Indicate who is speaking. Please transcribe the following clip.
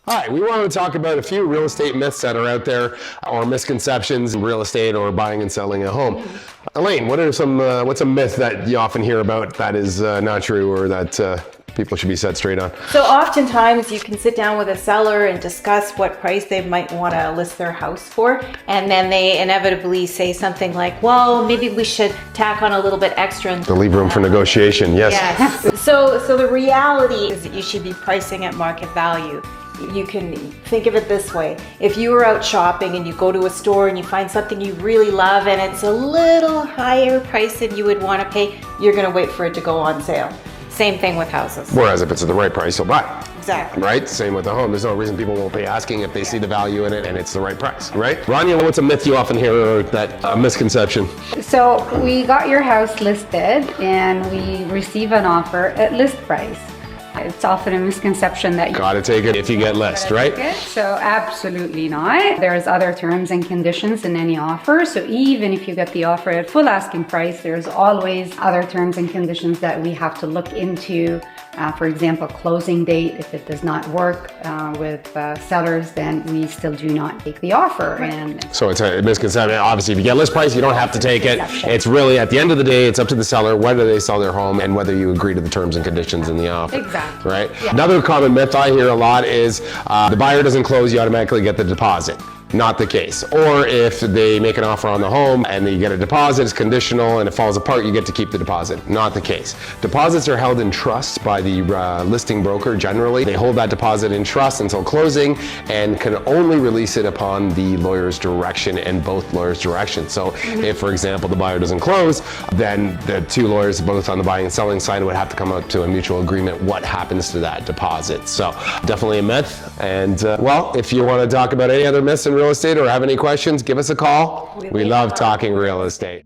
Speaker 1: All right, we want to talk about a few real estate myths that are out there or misconceptions in real estate or buying and selling a home. Elaine, what's a myth that you often hear about that is not true or that people should be set straight on?
Speaker 2: So oftentimes you can sit down with a seller and discuss what price they might want to list their house for, and then they inevitably say something like, well, maybe we should tack on a little bit extra.
Speaker 1: To leave room for negotiation, yes.
Speaker 2: Yes. So the reality is that you should be pricing at market value. You can think of it this way. If you were out shopping and you go to a store and you find something you really love and it's a little higher price than you would want to pay, you're going to wait for it to go on sale. Same thing with houses.
Speaker 1: Whereas if it's at the right price, you'll buy it.
Speaker 2: Exactly.
Speaker 1: Right? Same with the home. There's no reason people won't be asking if they see the value in it and it's the right price, right? Rania, what's a myth you often hear or a misconception?
Speaker 3: So we got your house listed and we receive an offer at list price. It's often a misconception that you
Speaker 1: gotta take it if you get list, right?
Speaker 3: So absolutely not. There's other terms and conditions in any offer. So even if you get the offer at full asking price, there's always other terms and conditions that we have to look into. For example, closing date. If it does not work with sellers, then we still do not take the offer. And
Speaker 1: so it's a misconception. Obviously, if you get list price, you don't have to take it. It's really, at the end of the day, it's up to the seller whether they sell their home and whether you agree to the terms and conditions in the offer.
Speaker 3: Exactly.
Speaker 1: Right? Yeah. Another common myth I hear a lot is the buyer doesn't close, you automatically get the deposit. Not the case. Or if they make an offer on the home and you get a deposit, it's conditional and it falls apart, you get to keep the deposit. Not the case. Deposits are held in trust by the listing broker generally. They hold that deposit in trust until closing and can only release it upon the lawyer's direction and both lawyers' direction. So if, for example, the buyer doesn't close, then the two lawyers, both on the buying and selling side, would have to come up to a mutual agreement what happens to that deposit. So definitely a myth. And well, if you want to talk about any other myths in real estate or have any questions, give us a call. We love talking real estate.